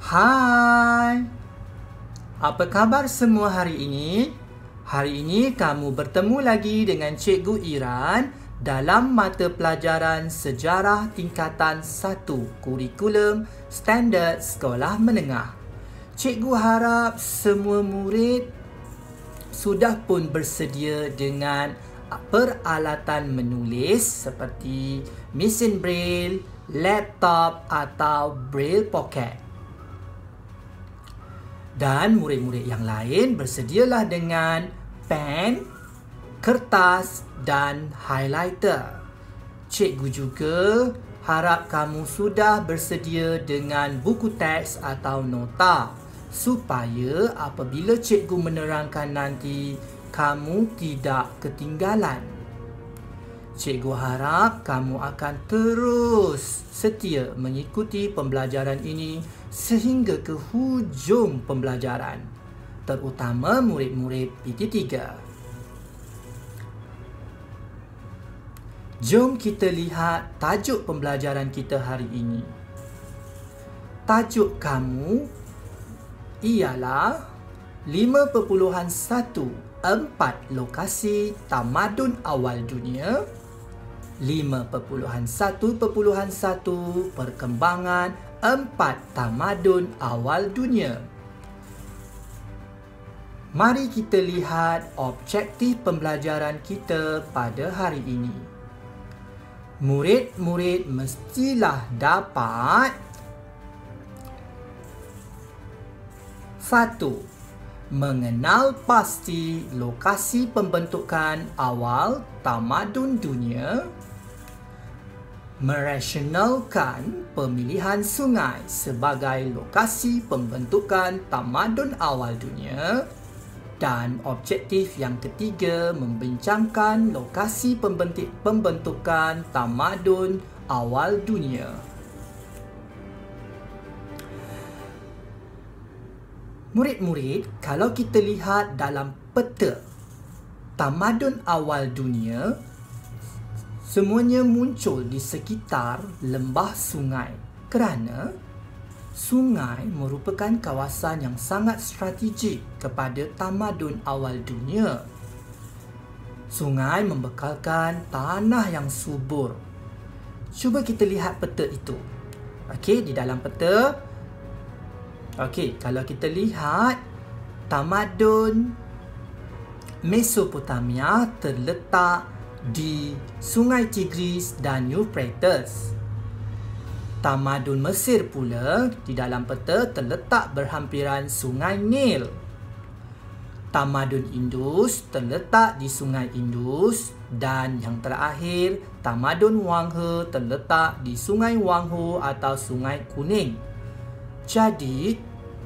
Hai, apa khabar semua hari ini? Hari ini kamu bertemu lagi dengan Cikgu Iran dalam mata pelajaran Sejarah Tingkatan 1 Kurikulum Standard Sekolah Menengah. Cikgu harap semua murid sudah pun bersedia dengan peralatan menulis seperti mesin braille, laptop atau braille pocket. Dan murid-murid yang lain bersedialah dengan pen, kertas dan highlighter. Cikgu juga harap kamu sudah bersedia dengan buku teks atau nota supaya apabila cikgu menerangkan nanti, kamu tidak ketinggalan. Cikgu harap kamu akan terus setia mengikuti pembelajaran ini sehingga ke hujung pembelajaran, terutama murid-murid PT3. Jom kita lihat tajuk pembelajaran kita hari ini. Tajuk kamu ialah 5.14 lokasi tamadun awal dunia, 5.1.1 perkembangan 4 tamadun awal dunia. Mari kita lihat objektif pembelajaran kita pada hari ini. Murid-murid mestilah dapat 1. Mengenal pasti lokasi pembentukan awal tamadun dunia. Merasionalkan pemilihan sungai sebagai lokasi pembentukan tamadun awal dunia. Dan objektif yang ketiga, membincangkan lokasi pembentukan tamadun awal dunia. Murid-murid, kalau kita lihat dalam peta tamadun awal dunia, semuanya muncul di sekitar lembah sungai kerana sungai merupakan kawasan yang sangat strategik kepada tamadun awal dunia. Sungai membekalkan tanah yang subur. Cuba kita lihat peta itu. Okey, di dalam peta. Okey, kalau kita lihat tamadun Mesopotamia terletak di Sungai Tigris dan Euphrates. Tamadun Mesir pula di dalam peta terletak berhampiran Sungai Nil. Tamadun Indus terletak di Sungai Indus dan yang terakhir tamadun Wanghe terletak di Sungai Wangho atau Sungai Kuning. Jadi,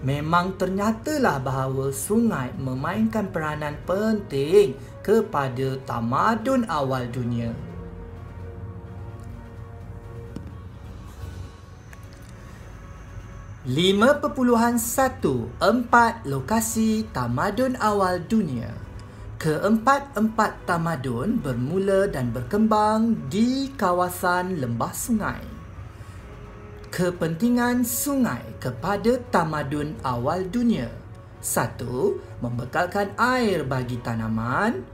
memang ternyatalah bahawa sungai memainkan peranan penting kepada tamadun awal dunia. (5.14) lokasi tamadun awal dunia. Keempat-empat tamadun bermula dan berkembang di kawasan lembah sungai. Kepentingan sungai kepada tamadun awal dunia. 1. Membekalkan air bagi tanaman.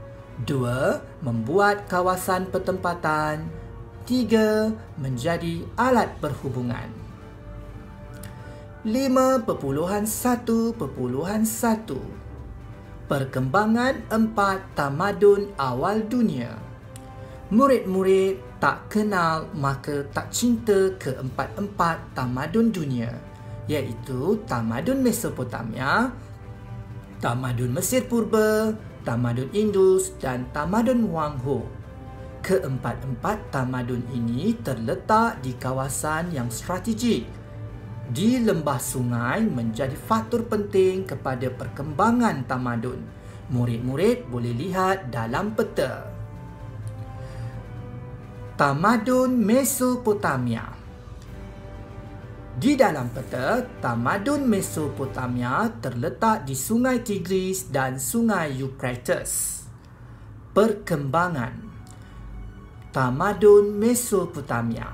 2. Membuat kawasan pertempatan. 3. Menjadi alat perhubungan. 5.1.1 Perkembangan 4 tamadun awal dunia. Murid-murid tak kenal maka tak cinta ke empat-empat tamadun dunia, iaitu tamadun Mesopotamia, tamadun Mesir Purba, tamadun Indus dan tamadun Wangho. Keempat-empat tamadun ini terletak di kawasan yang strategik. Di lembah sungai menjadi faktor penting kepada perkembangan tamadun. Murid-murid boleh lihat dalam peta. Tamadun Mesopotamia. Di dalam peta, tamadun Mesopotamia terletak di Sungai Tigris dan Sungai Euphrates. Perkembangan tamadun Mesopotamia.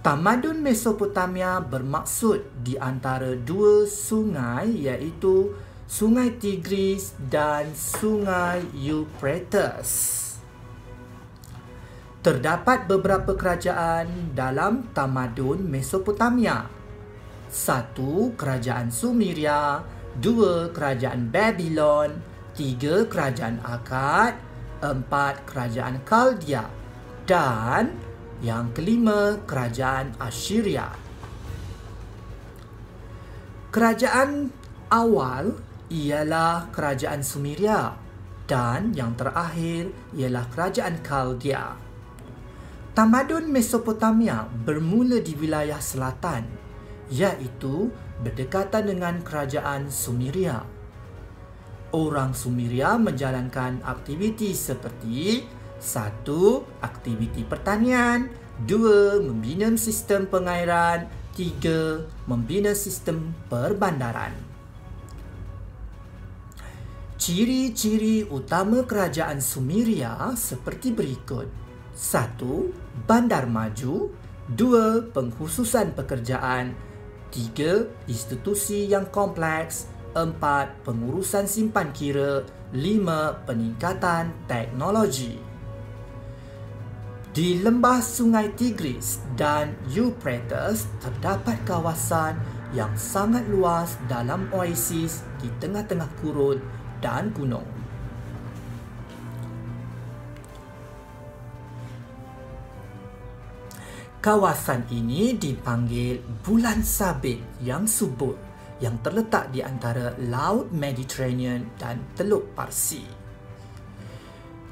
Tamadun Mesopotamia bermaksud di antara dua sungai, iaitu Sungai Tigris dan Sungai Euphrates. Terdapat beberapa kerajaan dalam tamadun Mesopotamia. 1. Kerajaan Sumeria, 2. Kerajaan Babylon, 3. Kerajaan Akkad, 4. Kerajaan Chaldea, dan yang kelima, Kerajaan Assyria. Kerajaan awal ialah Kerajaan Sumeria dan yang terakhir ialah Kerajaan Chaldea. Tamadun Mesopotamia bermula di wilayah selatan, iaitu berdekatan dengan Kerajaan Sumeria. Orang Sumeria menjalankan aktiviti seperti 1. Aktiviti pertanian, 2. Membina sistem pengairan, 3. Membina sistem perbandaran. Ciri-ciri utama kerajaan Sumeria seperti berikut. 1. Bandar maju, 2. Pengkhususan pekerjaan, 3. Institusi yang kompleks, 4. Pengurusan simpan kira, 5. Peningkatan teknologi. Di lembah Sungai Tigris dan Euphrates terdapat kawasan yang sangat luas dalam oasis di tengah-tengah gurun dan gunung. Kawasan ini dipanggil Bulan Sabit yang subur, yang terletak di antara Laut Mediterranean dan Teluk Parsi.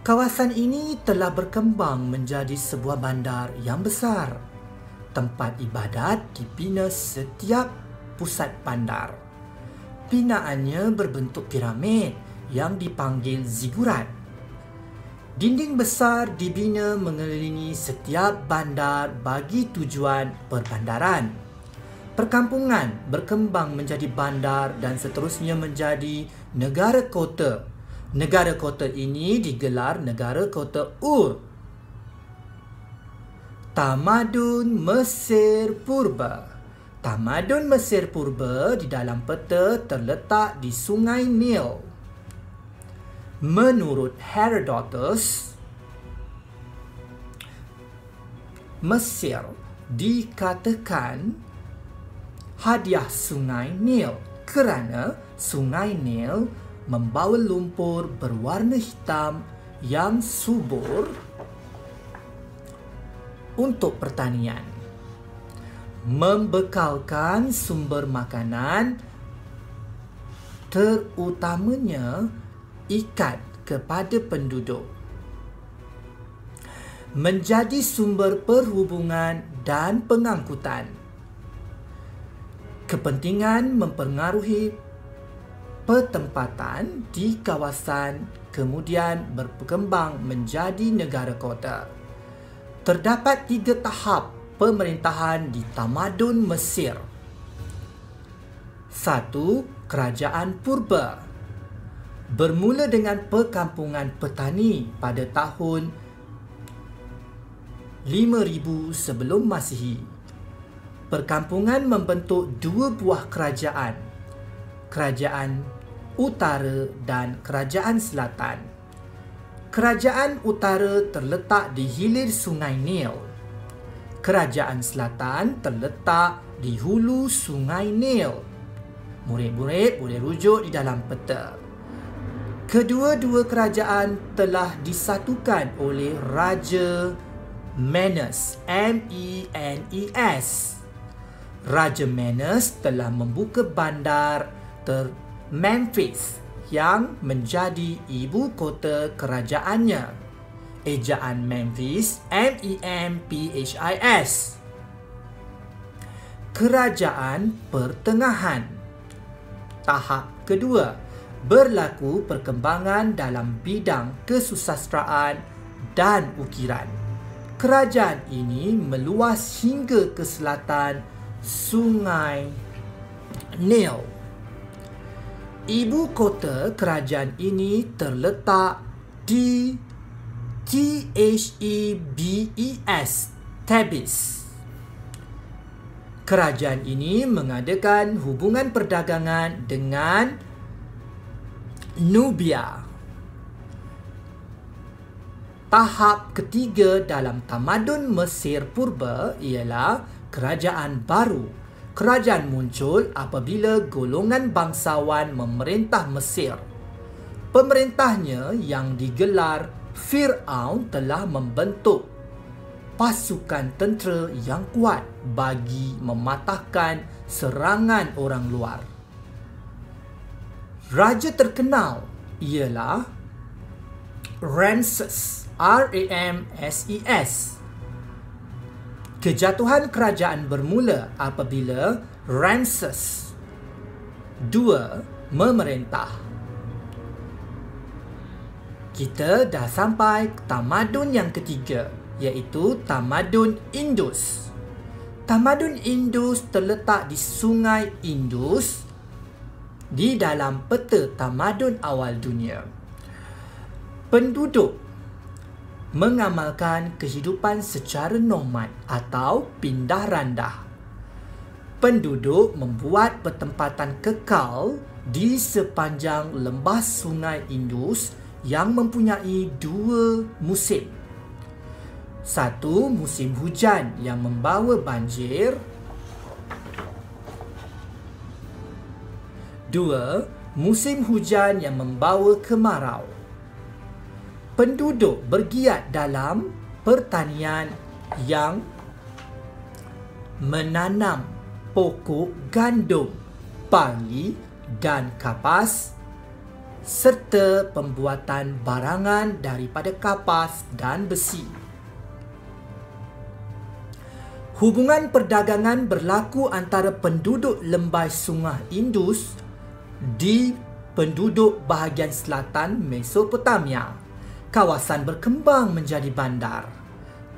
Kawasan ini telah berkembang menjadi sebuah bandar yang besar. Tempat ibadat dibina setiap pusat bandar. Binaannya berbentuk piramid yang dipanggil zigurat. Dinding besar dibina mengelilingi setiap bandar bagi tujuan perbandaran. Perkampungan berkembang menjadi bandar dan seterusnya menjadi negara kota. Negara kota ini digelar negara kota Ur. Tamadun Mesir Purba. Tamadun Mesir Purba di dalam peta terletak di Sungai Nil. Menurut Herodotus, Mesir dikatakan hadiah Sungai Nil kerana Sungai Nil membawa lumpur berwarna hitam yang subur untuk pertanian, membekalkan sumber makanan terutamanya ikat kepada penduduk, menjadi sumber perhubungan dan pengangkutan. Kepentingan mempengaruhi pertempatan di kawasan kemudian berkembang menjadi negara kota. Terdapat 3 tahap pemerintahan di tamadun Mesir. 1. Kerajaan Purba. Bermula dengan perkampungan petani pada tahun 5000 sebelum Masihi. Perkampungan membentuk 2 buah kerajaan, Kerajaan Utara dan Kerajaan Selatan. Kerajaan Utara terletak di hilir Sungai Nil. Kerajaan Selatan terletak di hulu Sungai Nil. Murid-murid boleh rujuk di dalam peta. Kedua-dua kerajaan telah disatukan oleh Raja Menes, M-E-N-E-S. Raja Menes telah membuka bandar Memphis yang menjadi ibu kota kerajaannya. Ejaan Memphis, M-E-M-P-H-I-S. Kerajaan Pertengahan. Tahap kedua, berlaku perkembangan dalam bidang kesusastraan dan ukiran. Kerajaan ini meluas hingga ke selatan Sungai Nil. Ibu kota kerajaan ini terletak di Thebes, Thebes. Kerajaan ini mengadakan hubungan perdagangan dengan Nubia. Tahap ketiga dalam tamadun Mesir purba ialah kerajaan baru. Kerajaan muncul apabila golongan bangsawan memerintah Mesir. Pemerintahnya yang digelar Fir'aun telah membentuk pasukan tentera yang kuat bagi mematahkan serangan orang luar. Raja terkenal ialah Ramses, R-A-M-S-E-S. Kejatuhan kerajaan bermula apabila Ramses II memerintah. Kita dah sampai ke tamadun yang ketiga, iaitu tamadun Indus. Tamadun Indus terletak di Sungai Indus di dalam peta tamadun awal dunia. Penduduk mengamalkan kehidupan secara nomad atau pindah randah. Penduduk membuat pertempatan kekal di sepanjang lembah Sungai Indus yang mempunyai dua musim. Satu, musim hujan yang membawa banjir. Dua, musim hujan yang membawa kemarau. Penduduk bergiat dalam pertanian yang menanam pokok gandum, pari dan kapas serta pembuatan barangan daripada kapas dan besi. Hubungan perdagangan berlaku antara penduduk lembah Sungai Indus di penduduk bahagian selatan Mesopotamia. Kawasan berkembang menjadi bandar.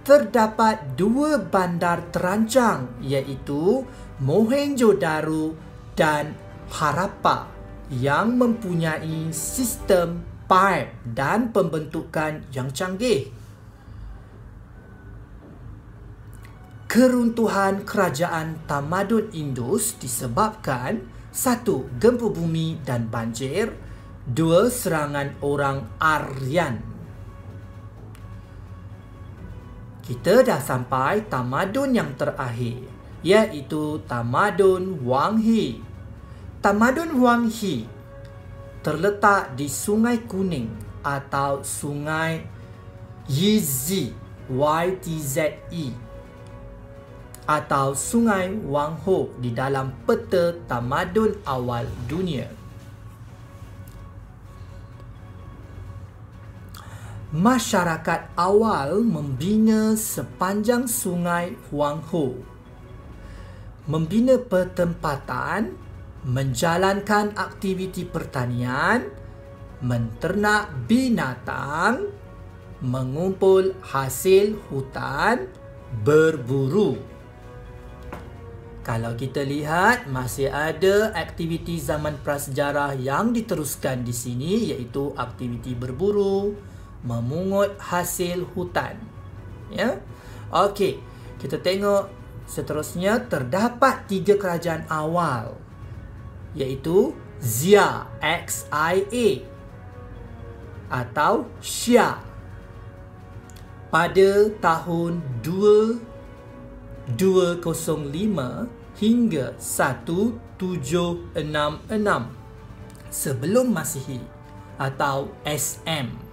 Terdapat dua bandar terancang iaitu Mohenjo-daro dan Harappa yang mempunyai sistem paip dan pembentukan yang canggih. Keruntuhan kerajaan tamadun Indus disebabkan 1. Gempa bumi dan banjir. 2. Serangan orang Aryan. Kita dah sampai tamadun yang terakhir, iaitu tamadun Wang He. Tamadun Wang He terletak di Sungai Kuning atau Sungai Yizhi, Y-T-Z-E, atau Sungai Wang Ho di dalam peta tamadun awal dunia. Masyarakat awal membina sepanjang Sungai Wang Ho, membina pertempatan, menjalankan aktiviti pertanian, menternak binatang, mengumpul hasil hutan, berburu. Kalau kita lihat, masih ada aktiviti zaman prasejarah yang diteruskan di sini, iaitu aktiviti berburu, memungut hasil hutan. Ya. Okey, kita tengok seterusnya. Terdapat 3 kerajaan awal, iaitu Xia, X-I-A, atau Xia pada tahun 2205 hingga 1766 sebelum Masihi atau SM.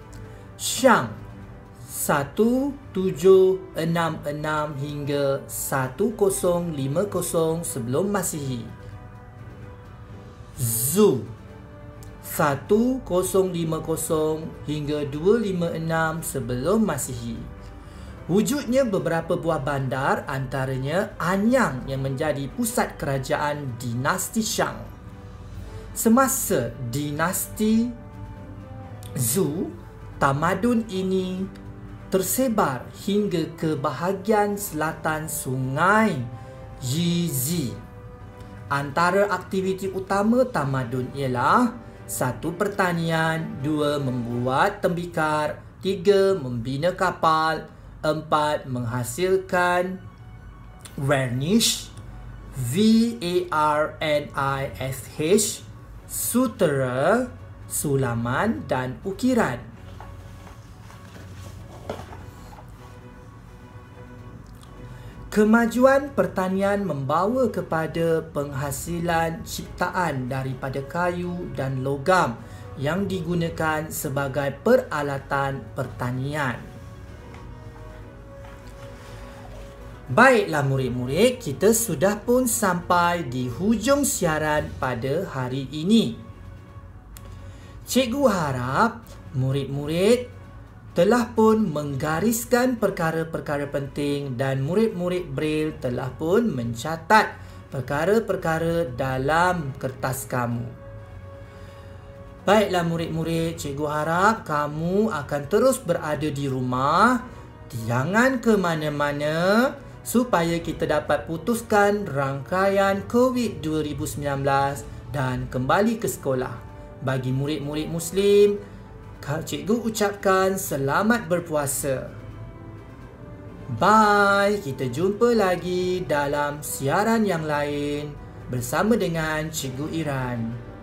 Shang 1766 hingga 1050 sebelum Masihi. Zhou 1050 hingga 256 sebelum Masihi. Wujudnya beberapa buah bandar, antaranya Anyang yang menjadi pusat kerajaan dinasti Shang. Semasa dinasti Zhou, tamadun ini tersebar hingga ke bahagian selatan Sungai Yizhi. Antara aktiviti utama tamadun ialah 1. Pertanian, 2. Membuat tembikar, 3. Membina kapal, 4. Menghasilkan varnish, VARNISH, sutera, sulaman dan ukiran. Kemajuan pertanian membawa kepada penghasilan ciptaan daripada kayu dan logam yang digunakan sebagai peralatan pertanian. Baiklah murid-murid, kita sudah pun sampai di hujung siaran pada hari ini. Cikgu harap murid-murid telah pun menggariskan perkara-perkara penting dan murid-murid Braille telah pun mencatat perkara-perkara dalam kertas kamu. Baiklah murid-murid, cikgu harap kamu akan terus berada di rumah. Jangan ke mana-mana supaya kita dapat putuskan rangkaian COVID 2019 dan kembali ke sekolah. Bagi murid-murid Muslim, cikgu ucapkan selamat berpuasa. Bye, kita jumpa lagi dalam siaran yang lain bersama dengan Cikgu Iran.